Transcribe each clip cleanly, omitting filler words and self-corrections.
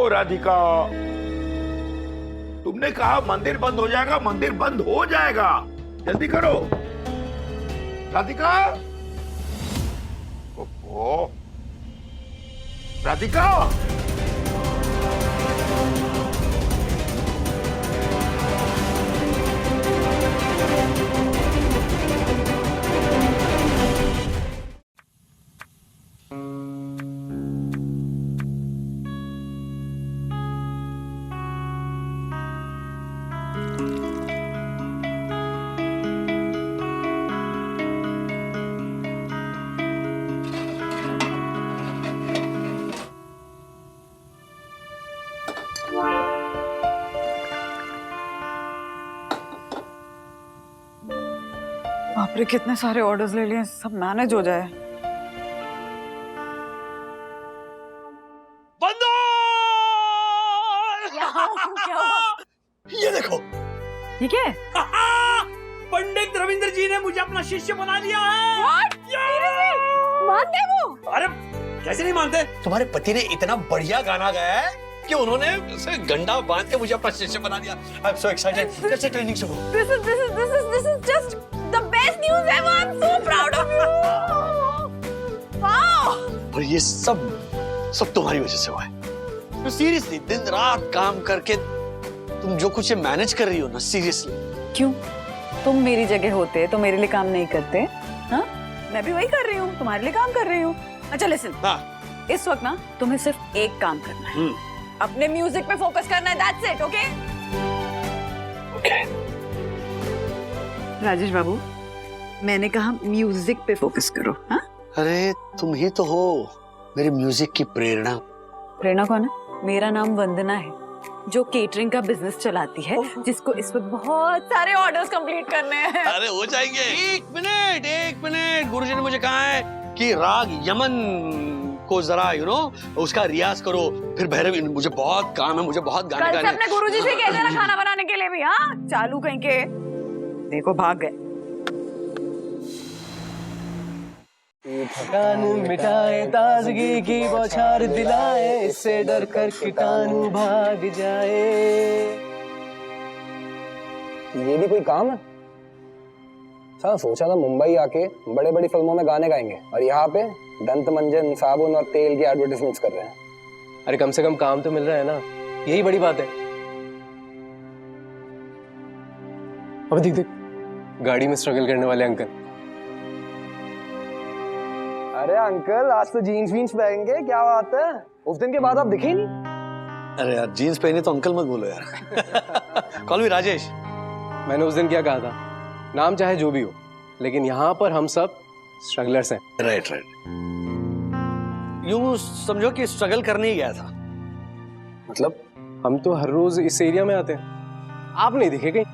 राधिका, तुमने कहा मंदिर बंद हो जाएगा, मंदिर बंद हो जाएगा, जल्दी करो राधिका। ओहो राधिका, बाप रे, कितने सारे ऑर्डर्स ले लिए, सब मैनेज हो जाए। बंदो! क्या हुआ? ये देखो, ये क्या है? पंडित रविंद्र जी ने मुझे अपना शिष्य बना लिया है। मानते वो? अरे कैसे नहीं मानते? तुम्हारे पति ने इतना बढ़िया गाना गाया है कि उन्होंने उसे गंडा बांध के मुझे अपना शिष्य बना दिया। I am so excited. कैसे ट्रेनिंग शुरू? This is just the best news ever. I'm so proud of you. Wow. और ये सब तुम्हारी वजह से हुआ है। तो सीरियसली दिन रात काम करके तुम जो कुछ मैनेज कर रही हो ना, सीरियसली। क्यों? तुम मेरी जगह होते तो मेरे लिए काम नहीं करते? हाँ? मैं भी वही कर रही हूँ, तुम्हारे लिए काम कर रही हूँ। अच्छा लिसन, हाँ। इस वक्त ना तुम्हें सिर्फ एक काम करना है, अपने म्यूजिक पे फोकस करना है। That's it, okay? Okay. Rajesh बाबू, मैंने कहा म्यूजिक पे फोकस करो। हाँ? अरे तुम ही तो हो मेरी म्यूजिक की प्रेरणा। प्रेरणा कौन है? मेरा नाम वंदना है, जो केटरिंग का बिजनेस चलाती है, जिसको इस वक्त बहुत सारे ऑर्डर्स कंप्लीट करने हैं। अरे हो जाएंगे। एक मिनट गुरुजी ने मुझे कहा है कि राग यमन को जरा उसका रियाज करो। फिर भैरव, मुझे बहुत काम है, मुझे बहुत गाने कल से गाने। अपने गुरुजी से कह देना खाना बनाने के लिए भी। हाँ, चालू कहीं के देखो भाग गए। थकान मिटाए, ताजगी की बौछार दिलाए, इससे डर कर कीटाणु भाग जाए। ये भी कोई काम है? साला सोचा था मुंबई आके बड़े बड़ी फिल्मों में गाने गाएंगे, और यहाँ पे दंत मंजन, साबुन और तेल की एडवर्टाइजमेंट्स कर रहे हैं। अरे कम से कम काम तो मिल रहा है ना, यही बड़ी बात है। अब देख गाड़ी में स्ट्रगल करने वाले अंकल। अरे अंकल, आज तो जीन्स वीन्स पहनेंगे, क्या बात है? उस दिन के बाद आप दिखे ही नहीं। अरे यार, जीन्स पहने तो अंकल मत बोलो यार। कॉल मी राजेश। मैंने उस दिन क्या कहा था, नाम चाहे जो भी हो, लेकिन यहाँ पर हम सब स्ट्रगलर्स हैं। राइट। यूं समझो कि स्ट्रगल करने ही गया था। मतलब हम तो हर रोज इस एरिया में आते हैं, आप नहीं दिखे कहीं।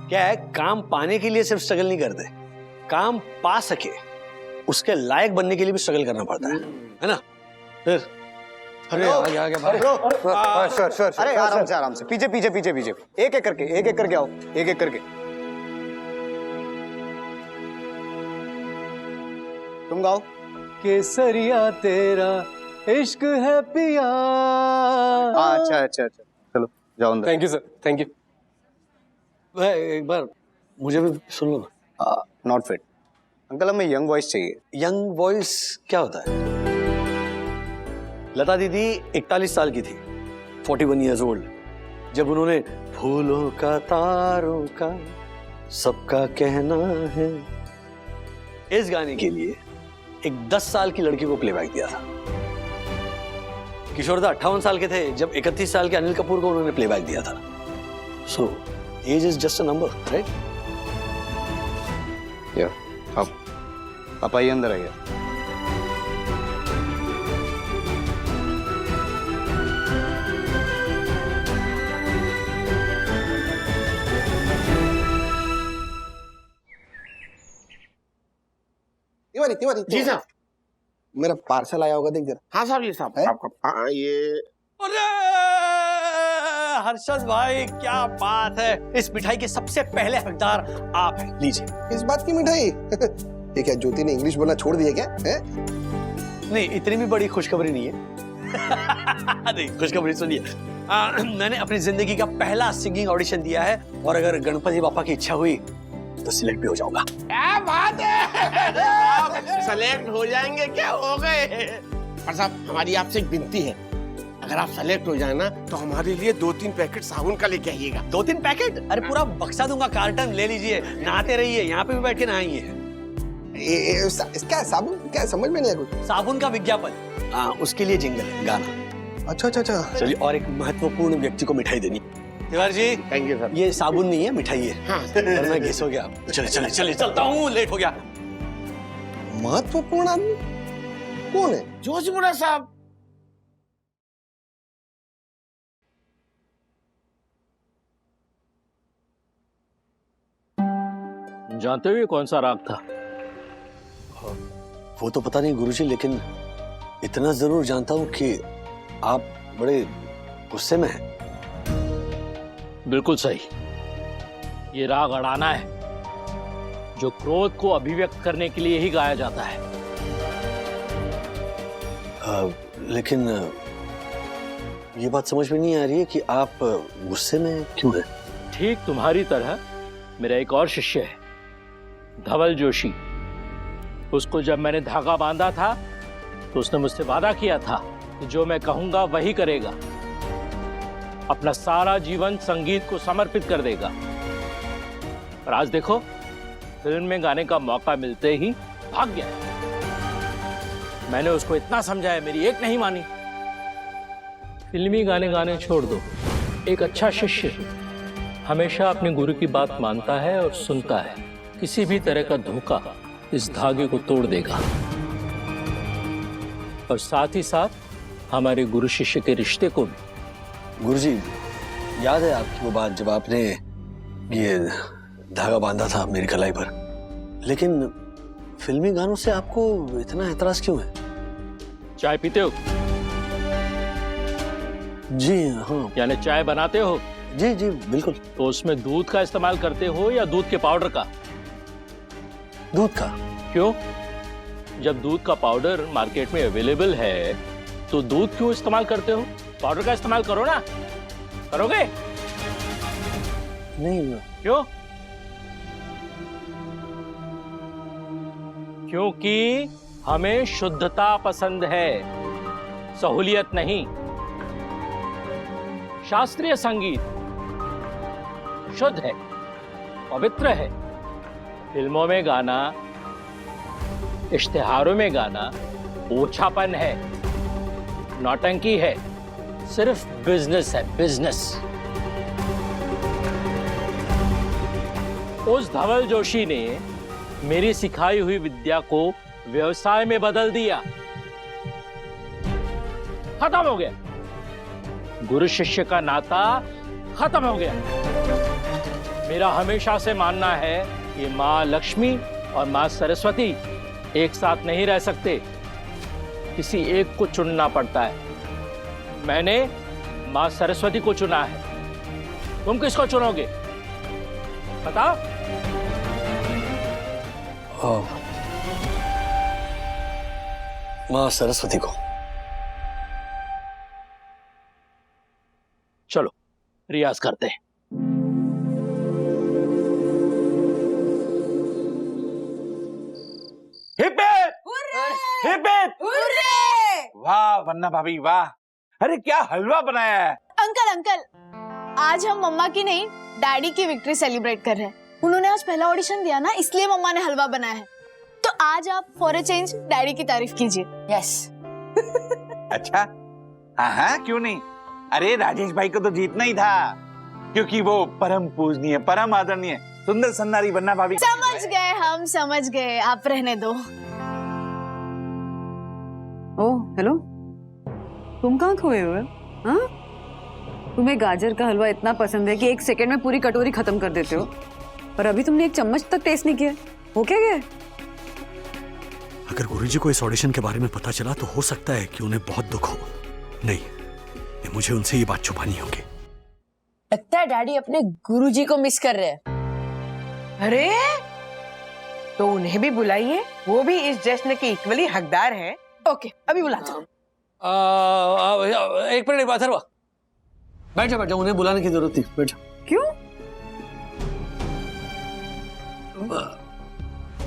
क्या है, काम पाने के लिए सिर्फ स्ट्रगल नहीं करते, काम पा सके उसके लायक बनने के लिए भी स्ट्रगल करना पड़ता है ना? फिर अरे आ गया सर, अरे आराम से पीछे एक एक करके आओ, एक एक करके। तुम गाओ। केसरिया तेरा इश्क है पिया। अच्छा, चलो जाओ अंदर। Thank you sir, thank you. एक बार मुझे भी सुन लो ना। नॉट फिट अंकल, हमें यंग वॉइस चाहिए। यंग वॉइस क्या होता है? लता दीदी 41 साल की थी, 41 years old, जब उन्होंने फूलों का तारों का सबका कहना है इस गाने के लिए एक 10 साल की लड़की को प्लेबैक दिया था। किशोर दा 58 साल के थे जब 31 साल के अनिल कपूर को उन्होंने प्लेबैक दिया था। So age is just a number, right? आप आइए, अंदर आइए। तिवारी जी साहब। मेरा पार्सल आया होगा, देख जरा। हाँ साहब, ये साहब आपका ये। अरे हर्षद भाई, क्या बात है, इस मिठाई के सबसे पहले हकदार आप हैं, लीजिए। इस बात की मिठाई? ठीक है, ज्योति ने इंग्लिश बोलना छोड़ दिया क्या है? नहीं, इतनी भी बड़ी खुशखबरी नहीं है। नहीं, खुशखबरी सुनिए। मैंने अपनी जिंदगी का पहला सिंगिंग ऑडिशन दिया है और अगर गणपति बापा की इच्छा हुई तो सिलेक्ट भी हो जाऊंगा। क्या बात है, सेलेक्ट हो जाएंगे, क्या हो गए। पर साहब, हमारी आपसे एक विनती है, अगर आप सेलेक्ट हो जाए ना तो हमारे लिए 2-3 पैकेट साबुन का लेके आइएगा। 2-3 पैकेट? अरे पूरा बक्सा दूंगा, कार्टन ले लीजिए, नहाते रहिए, यहाँ पे भी बैठ के नहाइए। क्या साबुन, क्या समझ में नहीं आया कुछ। साबुन का विज्ञापन, उसके लिए जिंगल है, गाना। अच्छा अच्छा अच्छा, चलिए, और एक महत्वपूर्ण व्यक्ति को मिठाई देनी। Tiwari ji, thank you sir. ये साबुन नहीं है, मिठाई है। हाँ। वरना गेस हो गया। चलिए चलिए चलिए, चलता हूँ, लेट हो गया। महत्वपूर्ण आदमी कौन है? जोशीमुरा साहब। जानते हो ये कौन सा राग था? वो तो पता नहीं गुरुजी, लेकिन इतना जरूर जानता हूँ कि आप बड़े गुस्से में हैं। बिल्कुल सही, ये राग अड़ाना है, जो क्रोध को अभिव्यक्त करने के लिए ही गाया जाता है। लेकिन ये बात समझ में नहीं आ रही है कि आप गुस्से में क्यों हैं? ठीक तुम्हारी तरह मेरा एक और शिष्य है, धवल जोशी। उसको जब मैंने धागा बांधा था तो उसने मुझसे वादा किया था कि जो मैं कहूंगा वही करेगा, अपना सारा जीवन संगीत को समर्पित कर देगा। और आज देखो, फिल्म में गाने का मौका मिलते ही भाग गया। मैंने उसको इतना समझाया, मेरी एक नहीं मानी। फिल्मी गाने गाने छोड़ दो, एक अच्छा शिष्य हमेशा अपने गुरु की बात मानता है और सुनता है। किसी भी तरह का धोखा इस धागे को तोड़ देगा, और साथ ही साथ हमारे गुरु शिष्य के रिश्ते को भी। गुरुजी, याद है आपकी वो बात जब आपने ये धागा बांधा था मेरी कलाई पर? लेकिन फिल्मी गानों से आपको इतना एतराज क्यों है? चाय पीते हो? जी हाँ। यानी चाय बनाते हो? जी जी बिल्कुल। तो उसमें दूध का इस्तेमाल करते हो या दूध के पाउडर का? दूध का। क्यों? जब दूध का पाउडर मार्केट में अवेलेबल है तो दूध क्यों इस्तेमाल करते हो? पाउडर का इस्तेमाल करो ना। करोगे? नहीं। क्यों? क्योंकि हमें शुद्धता पसंद है, सहूलियत नहीं। शास्त्रीय संगीत शुद्ध है, पवित्र है। फिल्मों में गाना, इश्तिहारों में गाना ओछापन है, नौटंकी है, सिर्फ बिजनेस है, बिजनेस। उस धवल जोशी ने मेरी सिखाई हुई विद्या को व्यवसाय में बदल दिया। खत्म हो गया, गुरु शिष्य का नाता खत्म हो गया। मेरा हमेशा से मानना है कि माँ लक्ष्मी और माँ सरस्वती एक साथ नहीं रह सकते, किसी एक को चुनना पड़ता है। मैंने माँ सरस्वती को चुना है, तुम किसको चुनोगे बताओ? माँ सरस्वती को। चलो रियाज करते हैं। हिप हिप वाह वन्ना भाभी वाह, अरे क्या हलवा बनाया है। अंकल अंकल, आज हम मम्मा की नहीं डैडी की विक्ट्री सेलिब्रेट कर रहे हैं। उन्होंने आज पहला ऑडिशन दिया ना, इसलिए मम्मा ने हलवा बनाया है। तो आज आप फॉर अ चेंज डैडी की तारीफ कीजिए। यस। अच्छा हाँ हाँ क्यों नहीं, अरे राजेश भाई को तो जीतना ही था, क्योंकि वो परम पूजनीय परम आदरणीय सुंदर सन्नारी वन्ना भाभी। समझ गए, हम समझ गए, आप रहने दो। ओह हेलो, तुम कहाँ खोए हुए? हाँ, तुम्हें गाजर का हलवा इतना पसंद है कि 1 सेकंड में पूरी कटोरी खत्म कर देते हो, और अभी तुमने 1 चम्मच तक टेस्ट नहीं किया। हो क्या गया? अगर गुरुजी को इस ऑडिशन के बारे में पता चला तो हो सकता है कि उन्हें बहुत दुख हो। नहीं, मुझे उनसे ये बात छुपानी होगी। लगता है डैडी अपने गुरुजी को मिस कर रहे हैं। अरे तो उन्हें भी बुलाइए, वो भी इस जश्न के इक्वली हकदार हैं। ओके, अभी बुलाता हूँ। एक मिनट अथर्वा, बैठ जा, उन्हें बुलाने की जरूरत नहीं, बैठ जा। क्यों?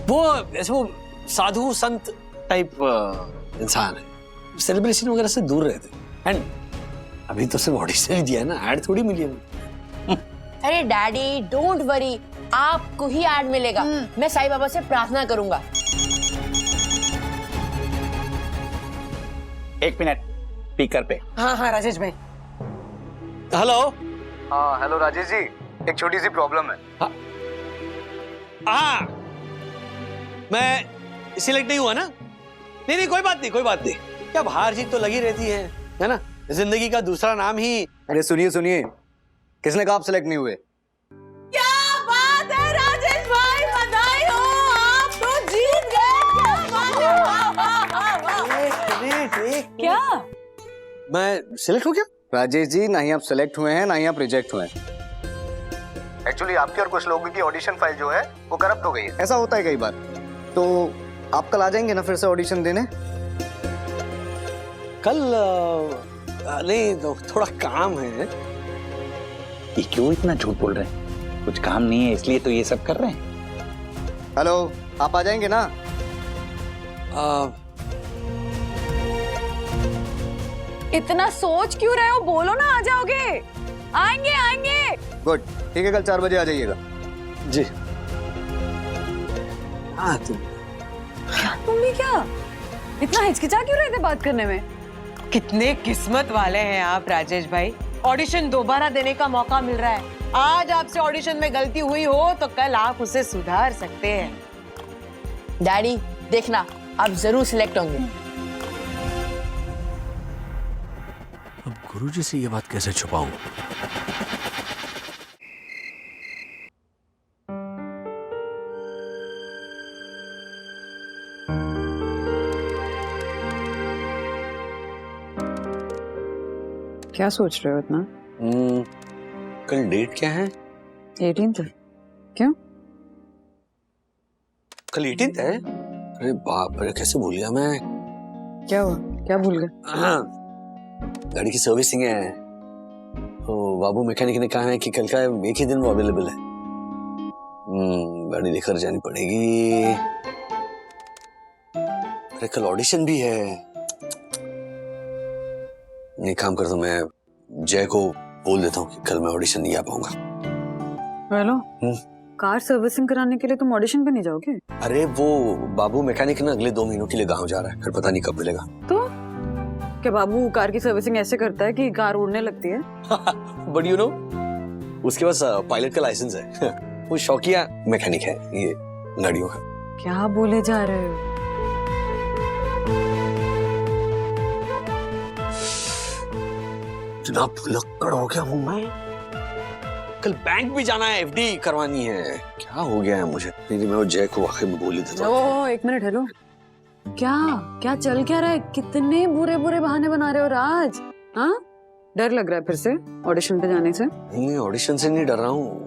वो ऐसे वो साधु संत टाइप इंसान है, सेलिब्रेशन वगैरह से दूर रहते। एंड अभी तो सिर्फ ऑडिशन ही दिया है ना, ऐड थोड़ी मिली है। अरे डैडी डोंट वरी, आपको ही ऐड मिलेगा। मैं साईं बाबा से प्रार्थना करूंगा। एक मिनट, स्पीकर पे। हाँ राजेश भाई। हेलो। हाँ हेलो राजेश जी, एक छोटी सी प्रॉब्लम है। हाँ, मैं सिलेक्ट नहीं हुआ ना? नहीं, कोई बात नहीं। क्या हार जीत तो लगी रहती है ना? जिंदगी का दूसरा नाम ही। अरे सुनिए, किसने कहा आप सिलेक्ट नहीं हुए? क्या बात है राजेश भाई, बधाई हो, आप तो जीत गए। क्या? मैं सिलेक्ट हो गया? राजेश जी, ना ही आप सिलेक्ट हुए हैं, ना ही आप रिजेक्ट हुए हैं। एक्चुअली आपके और कुछ लोगों की ऑडिशन फाइल जो है वो करप्ट हो गई है। ऐसा होता है कई बार। तो आप कल आ जाएंगे ना फिर से ऑडिशन देने? कल नहीं, तो थोड़ा काम है। ये क्यों इतना झूठ बोल रहे हैं? कुछ काम नहीं है इसलिए तो ये सब कर रहे हैं। हेलो, आप आ जाएंगे ना? इतना सोच क्यों रहे हो? बोलो ना आ जाओगे। आएंगे। गुड, ठीक है, कल 4 बजे आ जाइएगा। जी। हाँ तुम भी क्या इतना हिचकिचा क्यों रहे थे बात करने में? कितने किस्मत वाले हैं आप राजेश भाई, ऑडिशन दोबारा देने का मौका मिल रहा है। आज आपसे ऑडिशन में गलती हुई हो तो कल आप उसे सुधार सकते हैं। डैडी देखना, आप जरूर सिलेक्ट होंगे। अब गुरुजी से ये बात कैसे छुपाऊं? क्या सोच रहे हो इतना? कल डेट क्या है? 18th। क्यों? कल 18th है? अरे बाप रे, कैसे भूल गया मैं। क्या हुआ? क्या भूल गए? गाड़ी की सर्विसिंग है, तो बाबू मैकेनिक ने कहा है कि कल का एक ही दिन वो अवेलेबल है। गाड़ी लेकर जानी पड़ेगी। अरे कल ऑडिशन भी है। नहीं, काम करता हूँ, मैं जय को बोल देता हूँ कि कल मैं ऑडिशन नहीं आ पाऊंगा। हेलो, कार सर्विसिंग कराने के लिए तुम ऑडिशन पे नहीं जाओगे? अरे वो बाबू मैकेनिक ना अगले 2 महीनों के लिए गांव जा रहा है, फिर पता नहीं कब मिलेगा। तो क्या बाबू कार की सर्विसिंग ऐसे करता है कि कार उड़ने लगती है? बट यू नो, उसके पास पायलट का लाइसेंस है। वो शौकिया मैकेनिक है ये गाड़ियों का। क्या बोले जा रहे हो? इतना भुलक्कड़ हो गया हूं मैं। कल बैंक भी जाना है, एफडी करवानी है। क्या हो गया है मुझे? नहीं, मैं वो जय को आखिर में बोल ही देता हूं। ओ, एक मिनट। हेलो, क्या चल क्या रहा है? कितने बुरे बहाने बना रहे हो राज? हाँ, डर लग रहा है फिर से ऑडिशन पे जाने से? नहीं, ऑडिशन से नहीं डर रहा हूँ,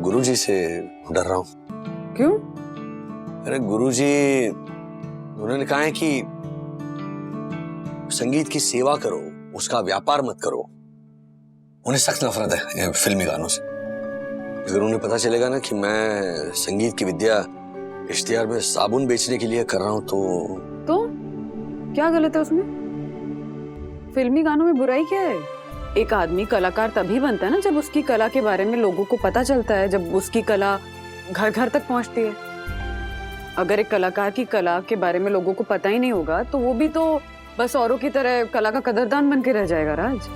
गुरुजी से डर रहा हूँ। क्यों? अरे गुरुजी उन्होंने कहा है कि संगीत की सेवा करो, उसका व्यापार मत करो। उन्हें सख्त नफरत है फिल्मी गानों से। अगर उन्हें पता चलेगा ना कि मैं संगीत की विद्या इश्तिहार में साबुन बेचने के लिए कर रहा हूं तो क्या गलत है उसमें? फिल्मी गानों में बुराई क्या है? एक आदमी कलाकार तभी बनता है ना जब उसकी कला के बारे में लोगों को पता चलता है, जब उसकी कला घर घर तक पहुंचती है। अगर एक कलाकार की कला के बारे में लोगों को पता ही नहीं होगा तो वो भी तो बस औरों की तरह कला का कदरदान बन के रह जाएगा राज।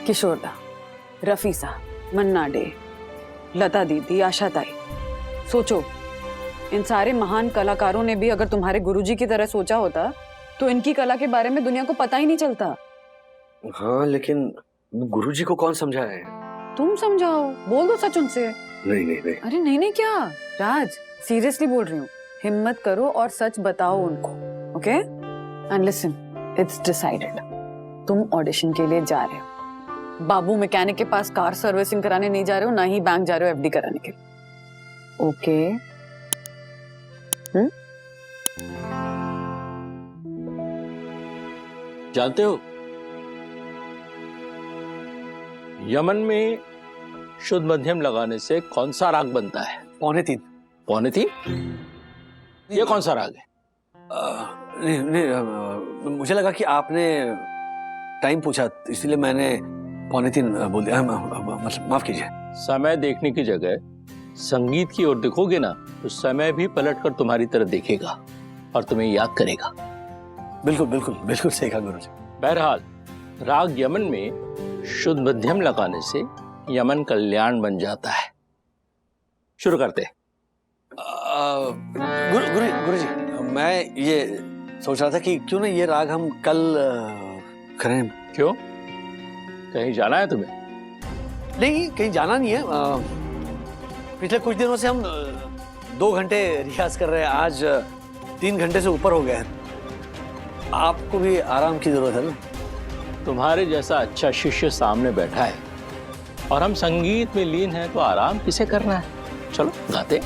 किशोर दा, रफी साहब, मन्ना डे, लता दीदी, आशा ताई, सोचो इन सारे महान कलाकारों ने भी अगर तुम्हारे गुरुजी की तरह सोचा होता तो इनकी कला के बारे में दुनिया को पता ही नहीं चलता। हाँ, लेकिन गुरुजी को कौन समझाए? तुम समझाओ, बोल दो सच उनसे। नहीं। अरे नहीं क्या राज, सीरियसली बोल रही हूँ। हिम्मत करो और सच बताओ उनको, okay? And listen, it's decided, तुम ऑडिशन के लिए जा रहे हो। बाबू मैकेनिक के पास कार सर्विसिंग कराने नहीं जा रहे हो, ना ही बैंक जा रहे हो एफडी कराने के लिए, ओके? जानते हो, यमन में शुद्ध मध्यम लगाने से कौन सा राग बनता है? 2:45। 2:45? ये कौन सा राग है? नहीं, मुझे लगा कि आपने टाइम पूछा, इसलिए मैंने 2:45 बोल दिया। मतलब माफ कीजिए। समय देखने की जगह संगीत की ओर देखोगे ना, तो समय भी पलटकर तुम्हारी तरफ देखेगा और तुम्हें याद करेगा। बिल्कुल बिल्कुल बिल्कुल सही कहा गुरुजी। बहरहाल, राग यमन में शुद्ध मध्यम लगाने से यमन कल्याण बन जाता है। शुरू करते हैं। गुरुजी, मैं ये सोच रहा था कि क्यों ना ये राग हम कल करें। क्यों? कहीं जाना है तुम्हें? नहीं, कहीं जाना नहीं है। पिछले कुछ दिनों से हम 2 घंटे रियाज कर रहे हैं, आज 3 घंटे से ऊपर हो गए हैं। आपको भी आराम की जरूरत है ना। तुम्हारे जैसा अच्छा शिष्य सामने बैठा है और हम संगीत में लीन हैं, तो आराम किसे करना है? चलो गाते।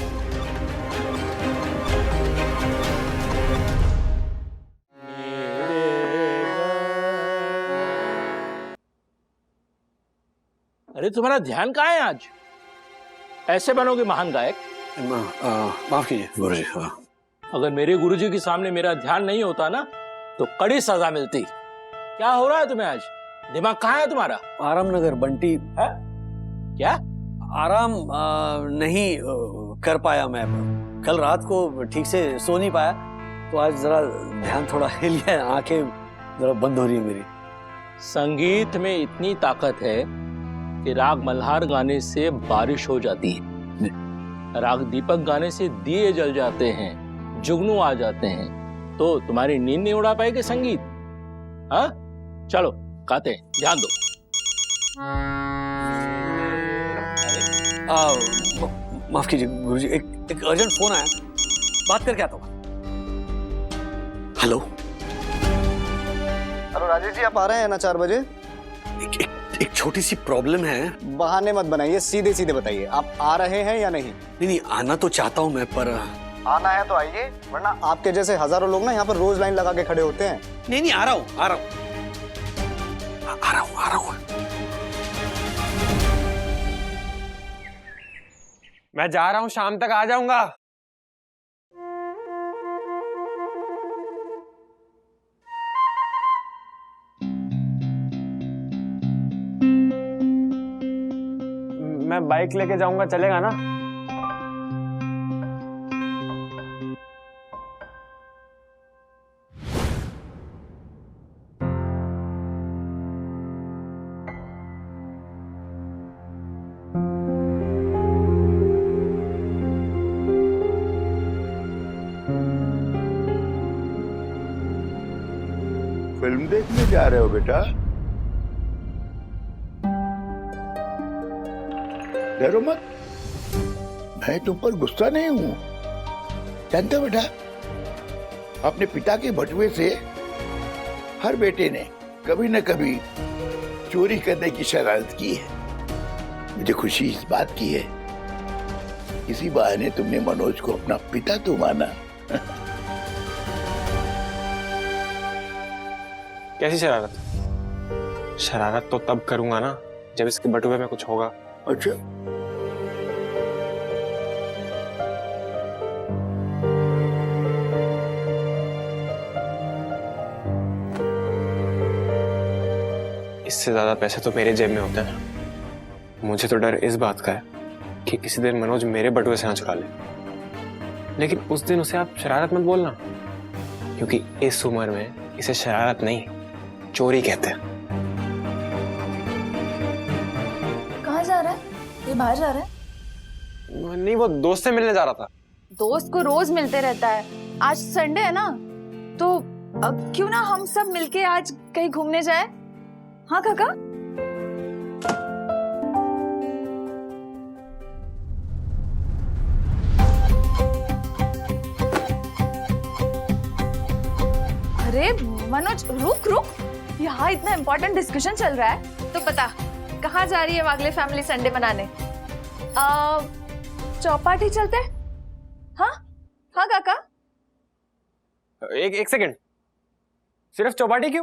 अरे तुम्हारा ध्यान कहाँ है आज? ऐसे बनोगे महान गायक? माफ कीजिए गुरुजी। अगर मेरे गुरुजी के सामने मेरा ध्यान नहीं होता ना, तो कड़ी सजा मिलती। क्या हो रहा है तुम्हें आज? दिमाग कहाँ है तुम्हारा? आराम नगर बंटी है? क्या? आराम नहीं कर पाया मैं। कल रात को ठीक से सो नहीं पाया, तो आज जरा ध्यान थोड़ा हिल गया है, आंखें जरा बंद हो रही है मेरी। संगीत में इतनी ताकत है कि राग मल्हार गाने से बारिश हो जाती है, राग दीपक गाने से दिए जल जाते हैं, जुगनू आ जाते हैं। तो तुम्हारी नींद नहीं उड़ा पाएगी संगीत? हाँ, चलो गाते हैं, ध्यान दो। माफ कीजिए गुरुजी, एक अर्जेंट फोन आया, बात करके आता हूँ। हेलो राजेश जी, आप आ रहे हैं ना 4 बजे? एक छोटी सी प्रॉब्लम है। बहाने मत बनाइए, सीधे सीधे बताइए, आप आ रहे हैं या नहीं? नहीं, आना तो चाहता हूँ मैं, पर आना है तो आइए, वरना आपके जैसे हजारों लोग ना यहाँ पर रोज लाइन लगा के खड़े होते हैं। नहीं, आ रहा हूँ। मैं जा रहा हूँ, शाम तक आ जाऊंगा। मैं बाइक लेके जाऊंगा, चलेगा ना? फिल्म देखने जा रहे हो बेटा? डरो मत, मैं तुम पर गुस्सा नहीं हूं। जानते हो बेटा, अपने पिता के बटुए से हर बेटे ने कभी न कभी चोरी करने की शरारत की है। मुझे खुशी इस बात की है, इसी बहाने तुमने मनोज को अपना पिता तो माना। कैसी शरारत? शरारत तो तब करूंगा ना जब इसके बटुए में कुछ होगा। अच्छा, इससे ज्यादा पैसे तो मेरे जेब में होते हैं। मुझे तो डर इस बात का है कि किसी दिन मनोज मेरे बटुए से ना चुरा ले। लेकिन उस दिन उसे आप शरारत मत बोलना, क्योंकि इस उम्र में इसे शरारत नहीं, चोरी कहते हैं। कहाँ जा रहा है? ये बाहर जा रहा है? नहीं, वो दोस्त से मिलने जा रहा था। दोस्त को रोज मिलते रहता है, आज संडे है ना, तो अब क्यों ना हम सब मिलके आज कहीं घूमने जाए? हाँ काका? अरे मनोज, रुक रुक, यहाँ इतना इम्पोर्टेंट डिस्कशन चल रहा है, तो बता कहाँ जा रही है वागले फैमिली संडे मनाने? चौपाटी चलते हैं? हाँ हाँ काका, एक सेकंड, सिर्फ चौपाटी क्यों?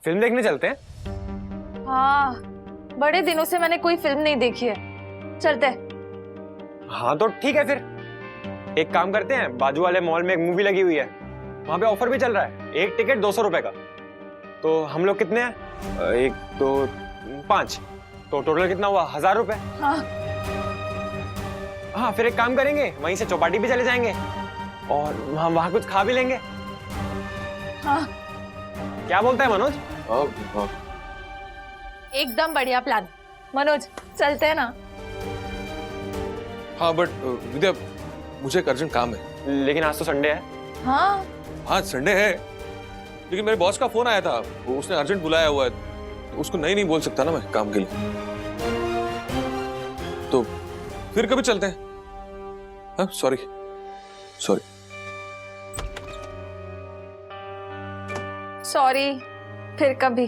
फिल्म देखने चलते हैं। हाँ, बड़े दिनों से मैंने कोई फिल्म नहीं देखी है, चलते हैं। हाँ तो ठीक है, फिर एक काम करते हैं, बाजू वाले मॉल में एक मूवी लगी हुई है, वहां पे ऑफर भी चल रहा है, एक टिकट 200 रुपए का। तो हम लोग कितने हैं? 1 2 5, तो टोटल कितना हुआ? 1000 रुपए। हाँ। हाँ, फिर एक काम करेंगे, वहीं से चौपाटी भी चले जाएंगे और हम वहां कुछ खा भी लेंगे। हाँ। क्या बोलता है मनोज? एकदम बढ़िया प्लान। मनोज, चलते हैं ना? हाँ बट विद्या, मुझे एक अर्जेंट काम है। लेकिन आज तो संडे है। हाँ। आज संडे है, लेकिन मेरे बॉस का फोन आया था, उसने अर्जेंट बुलाया हुआ है, तो उसको नहीं बोल सकता ना मैं काम के लिए। तो फिर कभी चलते हैं। हाँ, सॉरी। सॉरी, फिर कभी।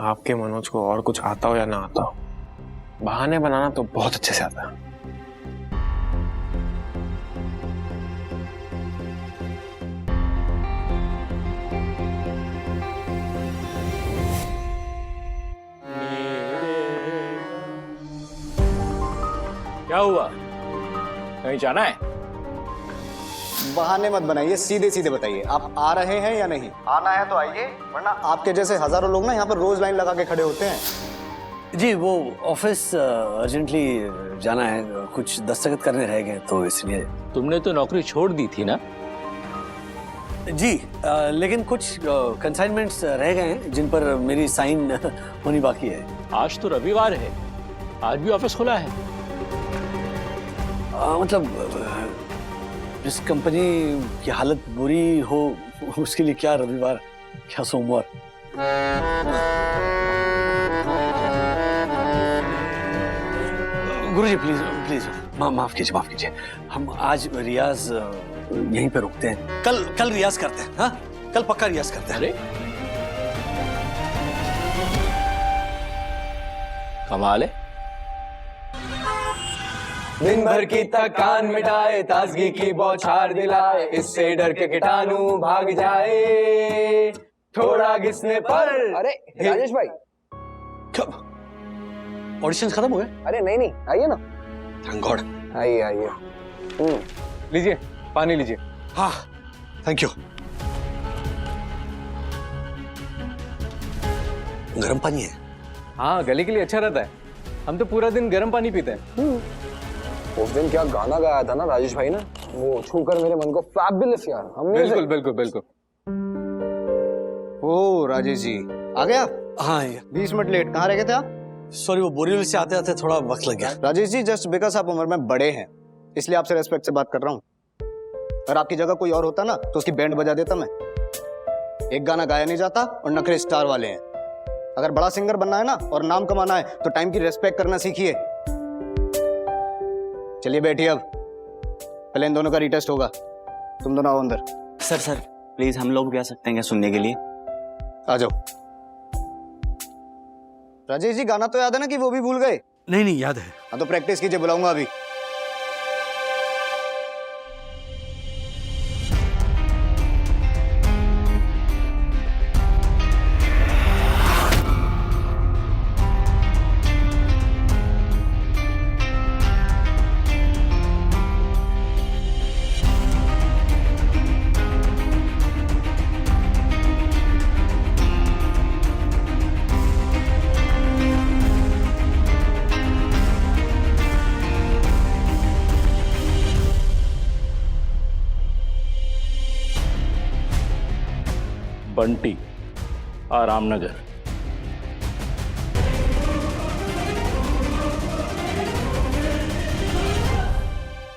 आपके मनोज को और कुछ आता हो या ना आता हो, बहाने बनाना तो बहुत अच्छे से आता है। क्या हुआ, कहीं जाना है? बहाने मत बनाइए, सीधे सीधे बताइए, आप आ रहे हैं या नहीं? आना है तो आइए, वरना आपके जैसे हजारों लोग ना यहाँ पर रोज लाइन लगा के खड़े होते हैं। जी, वो ऑफिस अर्जेंटली जाना है, कुछ दस्तखत करने रह गए तो इसलिए। तुमने तो नौकरी छोड़ दी थी ना? जी, लेकिन कुछ कंसाइनमेंट्स रह गए हैं जिन पर मेरी साइन होनी बाकी है। आज तो रविवार है, आज भी ऑफिस खुला है। मतलब जिस कंपनी की हालत बुरी हो उसके लिए क्या रविवार, क्या सोमवार। गुरुजी प्लीज माफ कीजिए, हम आज रियाज यहीं पे रुकते हैं, कल रियाज करते हैं। हाँ, कल पक्का रियाज करते हैं। अरे कमाल है, दिन भर की थकान मिटाए, ताजगी की बौछार दिलाए, इससे डर के कीटाणु भाग जाए, थोड़ा घिसने पर। अरे राजेश भाई, ऑडिशन खत्म हो गए? अरे नहीं, आइए ना। Thank God. आइए। लीजिए, पानी लीजिए। हाँ, थैंक यू। गर्म पानी है? हाँ, गले के लिए अच्छा रहता है, हम तो पूरा दिन गर्म पानी पीते हैं। उस दिन क्या गाना गाया था ना राजेश भाई ने, वो छूकर मेरे मन को फैबुलस यार। बिल्कुल। ओ राजेश जी, आ गए आप? हाँ, 20 मिनट लेट, कहाँ रह गए थे आप? सॉरी, वो बोरीवली से आते आते थोड़ा वक्त लग गया। राजेश जी, जस्ट बिकॉज आप उम्र में बड़े हैं इसलिए आपसे रेस्पेक्ट से बात कर रहा हूँ। अगर आपकी जगह कोई और होता ना तो उसकी बैंड बजा देता मैं। एक गाना गाया नहीं जाता और नखरे स्टार वाले हैं। अगर बड़ा सिंगर बनना है ना और नाम कमाना है तो टाइम की रेस्पेक्ट करना सीखिए। चलिए बैठिए, अब पहले इन दोनों का रीटेस्ट होगा। तुम दोनों आओ अंदर। सर प्लीज, हम लोग भी आ सकते हैं क्या सुनने के लिए? आ जाओ। राजेश जी, गाना तो याद है ना कि वो भी भूल गए? नहीं, याद है। हाँ तो प्रैक्टिस कीजिए, बुलाऊंगा अभी। बंटी, आरामनगर।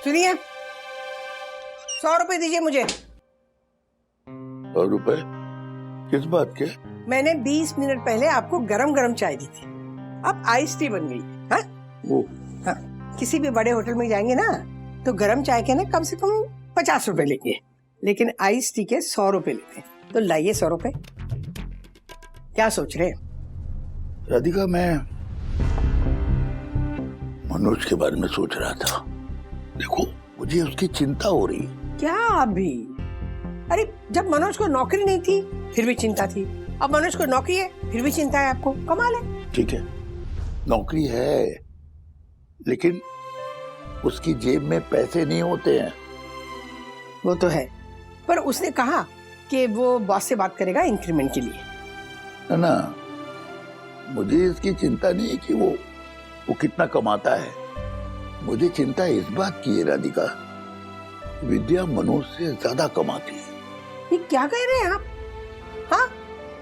सुनिए, 100 रुपए दीजिए मुझे। 100 रुपए? किस बात के? मैंने 20 मिनट पहले आपको गरम गरम चाय दी थी, अब आइस टी बन गई। हाँ? हाँ, किसी भी बड़े होटल में जाएंगे ना तो गरम चाय के ना कम से कम 50 रुपए लेंगे, लेकिन आइस टी के 100 रुपए लेते हैं। तो लाइए 100 रुपए। क्या सोच रहे हैं? राधिका, मनोज के बारे में सोच रहा था। देखो, मुझे उसकी चिंता हो रही। क्या अभी? अरे जब मनोज को नौकरी नहीं थी फिर भी चिंता थी, अब मनोज को नौकरी है फिर भी चिंता है आपको। कमाल है। ठीक है, नौकरी है, लेकिन उसकी जेब में पैसे नहीं होते हैं। वो तो है, पर उसने कहा कि वो बॉस से बात करेगा इंक्रीमेंट के लिए। है ना, मुझे इसकी चिंता नहीं है कि वो कितना कमाता है। मुझे चिंता इस बात की है राधिका, विद्या मनोज से ज्यादा कमाती है। ये क्या कह रहे हैं आप? हाँ,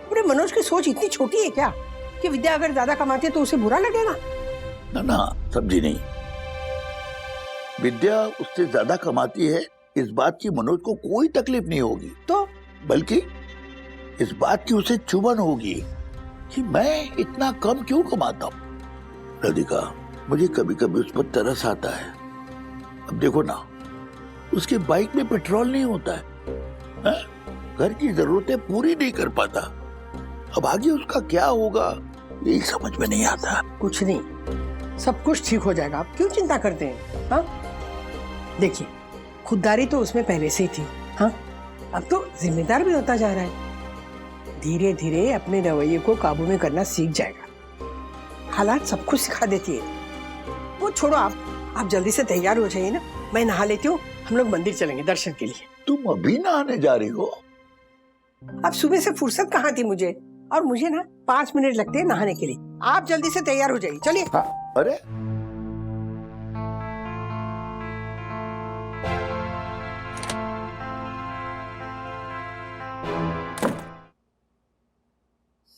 अपने मनोज की सोच इतनी छोटी है क्या कि विद्या अगर ज्यादा कमाती है तो उसे बुरा लगेगा? ना, समझी नहीं। विद्या उससे ज्यादा कमाती है, इस बात की मनोज को कोई तकलीफ नहीं होगी, तो बल्कि इस बात की उसे चुभन होगी कि मैं इतना कम क्यों कमाता हूँ। राधिका, मुझे कभी कभी उस पर तरस आता है। अब देखो ना, उसके बाइक में पेट्रोल नहीं होता है, घर की जरूरतें पूरी नहीं कर पाता। अब आगे उसका क्या होगा यही समझ में नहीं आता। कुछ नहीं, सब कुछ ठीक हो जाएगा, आप क्यों चिंता करते हैं? हाँ, देखिए, खुददारी तो उसमें पहले से ही थी। हाँ, अब तो जिम्मेदार भी होता जा रहा है। धीरे धीरे अपने रवैये को काबू में करना सीख जाएगा। हालात सब कुछ सिखा देती है। वो छोड़ो, आप जल्दी से तैयार हो जाइए ना, मैं नहा लेती हूँ, हम लोग मंदिर चलेंगे दर्शन के लिए। तुम अभी नहाने जा रही हो? अब सुबह से फुर्सत कहाँ थी मुझे, और मुझे ना 5 मिनट लगते हैं नहाने के लिए। आप जल्दी से तैयार हो जाइए, चलिए। हाँ, अरे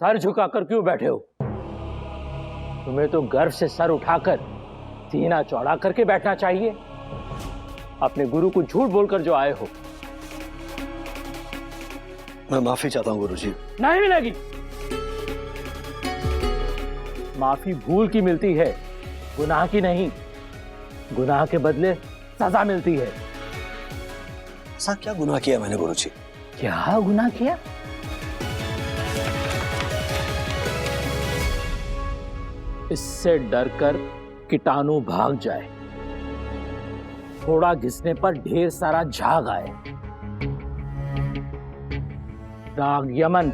सर झुकाकर क्यों बैठे हो? तुम्हें तो गर्व से सर उठाकर सीना चौड़ा करके बैठना चाहिए। अपने गुरु को झूठ बोलकर जो आए हो। मैं माफी चाहता हूं गुरुजी। नहीं मिलेगी। माफी भूल की मिलती है, गुनाह की नहीं। गुनाह के बदले सजा मिलती है। ऐसा क्या गुनाह किया मैंने गुरुजी? क्या गुनाह किया? इससे डरकर कीटाणु भाग जाए, थोड़ा घिसने पर ढेर सारा झाग आए, नाग यमन,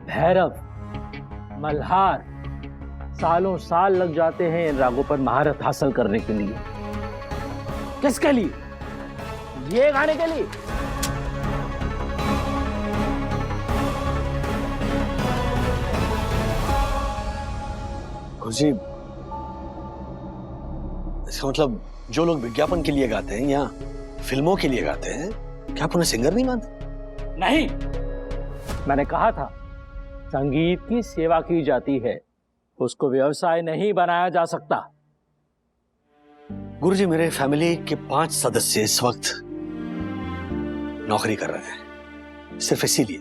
भैरव, मल्हार सालों साल लग जाते हैं इन रागों पर महारत हासिल करने के लिए। किसके लिए? ये गाने के लिए? गुरुजी, इसका मतलब जो लोग विज्ञापन के लिए गाते हैं या फिल्मों के लिए गाते हैं, क्या आप उन्हें सिंगर नहीं मानते? नहीं, मैंने कहा था संगीत की सेवा की जाती है, उसको व्यवसाय नहीं बनाया जा सकता। गुरुजी, मेरे फैमिली के 5 सदस्य इस वक्त नौकरी कर रहे हैं, सिर्फ इसीलिए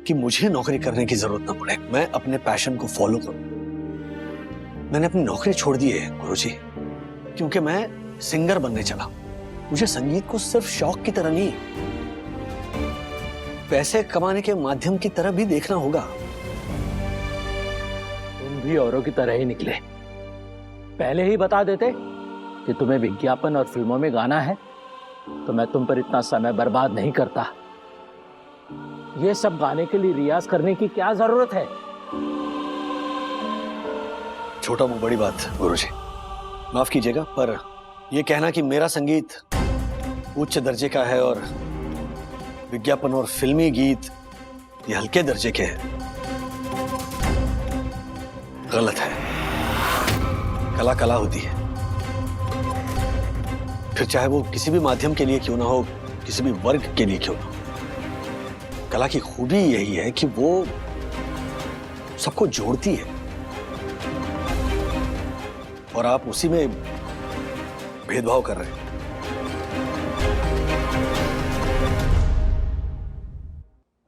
कि मुझे नौकरी करने की जरूरत न पड़े, मैं अपने पैशन को फॉलो करूं। मैंने अपनी नौकरी छोड़ दी है गुरुजी, क्योंकि मैं सिंगर बनने चला। मुझे संगीत को सिर्फ शौक की तरह नहीं, पैसे कमाने के माध्यम की तरह भी देखना होगा। तुम भी औरों की तरह ही निकले। पहले ही बता देते कि तुम्हें विज्ञापन और फिल्मों में गाना है तो मैं तुम पर इतना समय बर्बाद नहीं करता। ये सब गाने के लिए रियाज करने की क्या जरूरत है? छोटा मुंह बड़ी बात गुरुजी, माफ कीजिएगा, पर यह कहना कि मेरा संगीत उच्च दर्जे का है और विज्ञापन और फिल्मी गीत ये हल्के दर्जे के हैं, गलत है। कला कला होती है, फिर चाहे वो किसी भी माध्यम के लिए क्यों ना हो, किसी भी वर्ग के लिए क्यों ना हो। कला की खूबी यही है कि वो सबको जोड़ती है, और आप उसी में भेदभाव कर रहे हैं।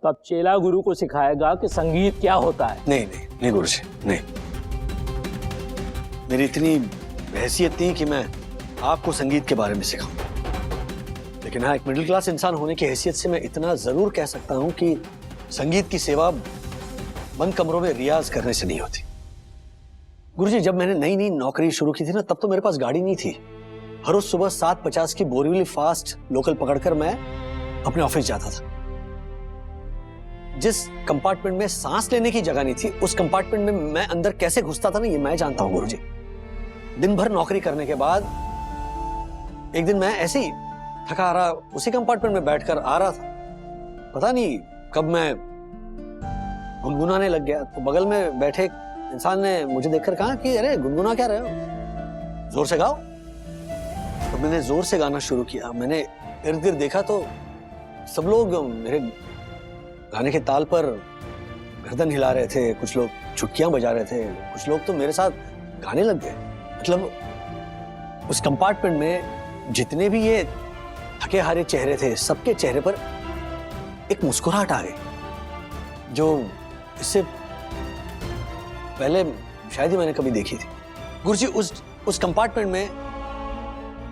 तो अब चेला गुरु को सिखाएगा कि संगीत क्या होता है। नहीं नहीं नहीं गुरुजी, नहीं। मेरी इतनी हैसियत नहीं कि मैं आपको संगीत के बारे में सिखाऊं, लेकिन हाँ, एक मिडिल क्लास इंसान होने की हैसियत से मैं इतना जरूर कह सकता हूं कि संगीत की सेवा बंद कमरों में रियाज करने से नहीं होती। गुरुजी, जब मैंने नई नई नौकरी शुरू की थी ना, तब तो मेरे पास गाड़ी नहीं थी। हर रोज सुबह 7:50 की बोरीवली फास्ट लोकल पकड़कर मैं अपने ऑफिस जाता था। जिस कंपार्टमेंट में सांस लेने की जगह नहीं थी, उस कंपार्टमेंट में मैं अंदर कैसे घुसता था ना, ये मैं जानता हूँ गुरुजी। दिन भर नौकरी करने के बाद एक दिन मैं ऐसे ही थका आ रहा उसी कंपार्टमेंट में बैठकर आ रहा था। पता नहीं कब मैं गुनगुनाने लग गया, तो बगल में बैठे इंसान ने मुझे देखकर कहा कि अरे गुनगुना क्या रहे हो, जोर से गाओ। तो मैंने जोर से गाना शुरू किया। मैंने इर्द गिर्द देखा तो सब लोग मेरे गाने के ताल पर गर्दन हिला रहे थे, कुछ लोग चुटकियां बजा रहे थे, कुछ लोग तो मेरे साथ गाने लग गए। मतलब उस कंपार्टमेंट में जितने भी ये थके हारे चेहरे थे, सबके चेहरे पर एक मुस्कुराहट आ गई, जो इससे पहले शायद ही मैंने कभी देखी थी। गुरुजी, उस कंपार्टमेंट में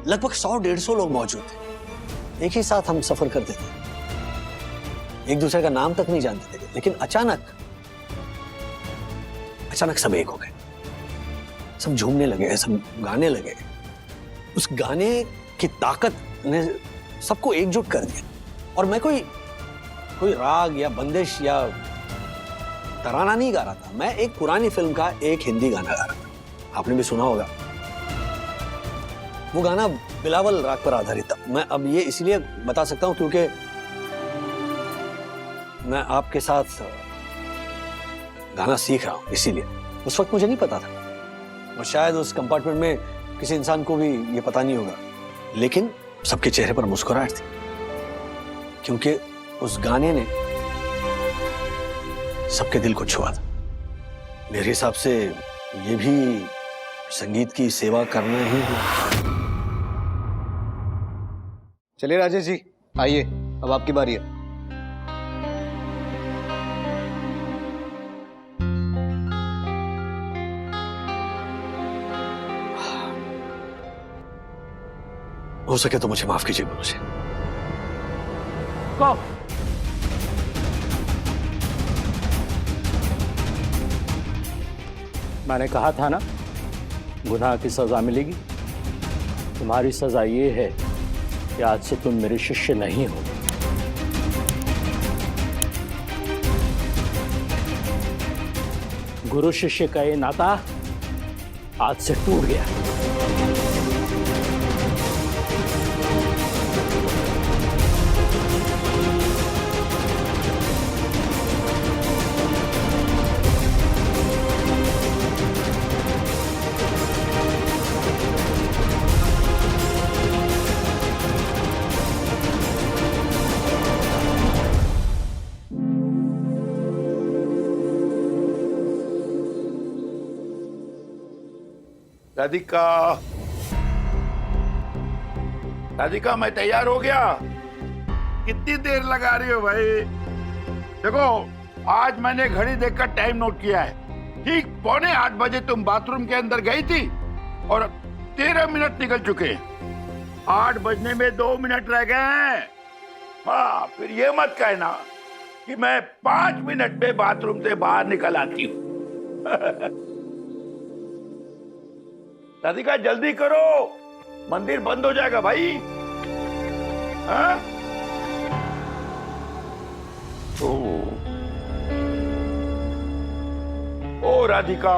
लगभग 100-150 लोग मौजूद थे। एक ही साथ हम सफर करते थे, एक दूसरे का नाम तक नहीं जानते थे, लेकिन अचानक सब एक हो गए, सब झूमने लगे, सब गाने लगे। उस गाने की ताकत ने सबको एकजुट कर दिया। और मैं कोई राग या बंदिश या तराना नहीं गा रहा था, मैं एक पुरानी फिल्म का एक हिंदी गाना गा रहा था, आपने भी सुना होगा। वो गाना बिलावल राग पर आधारित था। मैं अब ये इसलिए बता सकता हूं क्योंकि मैं आपके साथ गाना सीख रहा हूं, इसीलिए। उस वक्त मुझे नहीं पता था, और शायद उस कंपार्टमेंट में किसी इंसान को भी ये पता नहीं होगा, लेकिन सबके चेहरे पर मुस्कुराहट थी, क्योंकि उस गाने ने सबके दिल को छुआ था। मेरे हिसाब से ये भी संगीत की सेवा करना ही है। चलिए राजेश जी, आइए, अब आपकी बारी है। हो सके तो मुझे माफ कीजिए गुरुजी। कौन? मैंने कहा था ना, गुनाह की सजा मिलेगी। तुम्हारी सजा ये है कि आज से तुम मेरे शिष्य नहीं हो। गुरु शिष्य का ये नाता आज से टूट गया। राधिका, राधिका, मैं तैयार हो गया। कितनी देर लगा रही हो भाई? देखो, आज मैंने घड़ी देखकर टाइम नोट किया है। ठीक 7:45 बजे तुम बाथरूम के अंदर गई थी और 13 मिनट निकल चुके। 8 बजने में 2 मिनट रह गए हैं। हाँ, फिर ये मत कहना कि मैं 5 मिनट में बाथरूम से बाहर निकल आती हूँ। राधिका, जल्दी करो, मंदिर बंद हो जाएगा भाई। हाँ? ओ राधिका,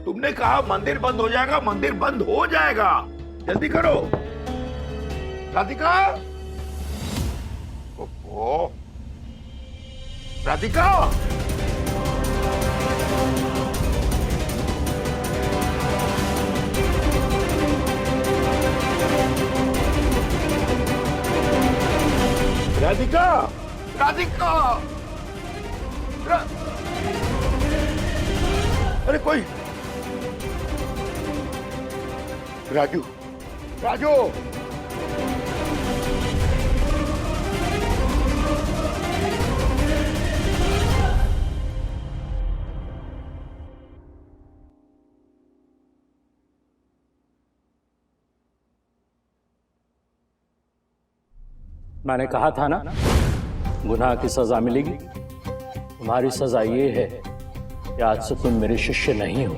तुमने कहा मंदिर बंद हो जाएगा, मंदिर बंद हो जाएगा। जल्दी करो राधिका। ओहो, राधिका, राधिका, राधिका, अरे कोई, राजू, राजू, मैंने कहा था ना, गुनाह की सजा मिलेगी। तुम्हारी सजा ये है कि कि आज से तुम मेरे शिष्य नहीं हो।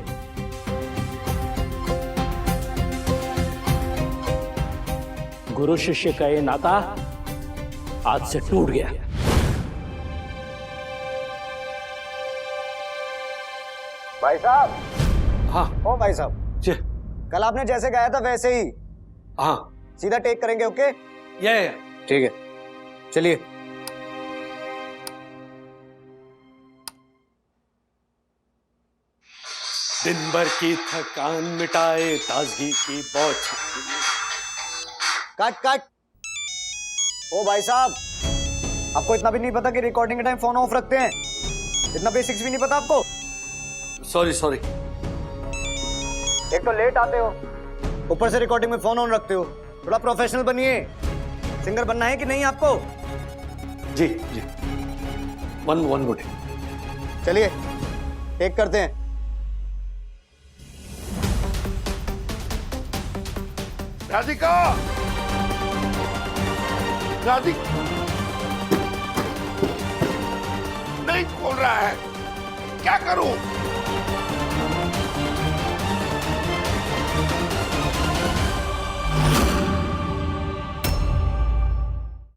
गुरु शिष्य का ये नाता आज से टूट गया। भाई साहब। हाँ। ओ भाई साहब, जी। कल आपने जैसे गाया था वैसे ही हाँ सीधा टेक करेंगे। ओके ये ठीक है, चलिए। दिन भर की थकान मिटाए ताजगी की बौछ। Cut cut. ओ भाई साहब, आपको इतना भी नहीं पता कि रिकॉर्डिंग के टाइम फोन ऑफ रखते हैं? इतना बेसिक्स भी नहीं पता आपको? Sorry sorry. एक तो लेट आते हो, ऊपर से रिकॉर्डिंग में फोन ऑन रखते हो। थोड़ा प्रोफेशनल बनिए। सिंगर बनना है कि नहीं आपको? जी जी, वन गुड। चलिए टेक करते हैं। राधिका, राधिका नहीं खोल रहा है, क्या करूं?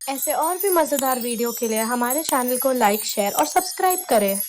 ऐसे और भी मजेदार वीडियो के लिए हमारे चैनल को लाइक, शेयर और सब्सक्राइब करें।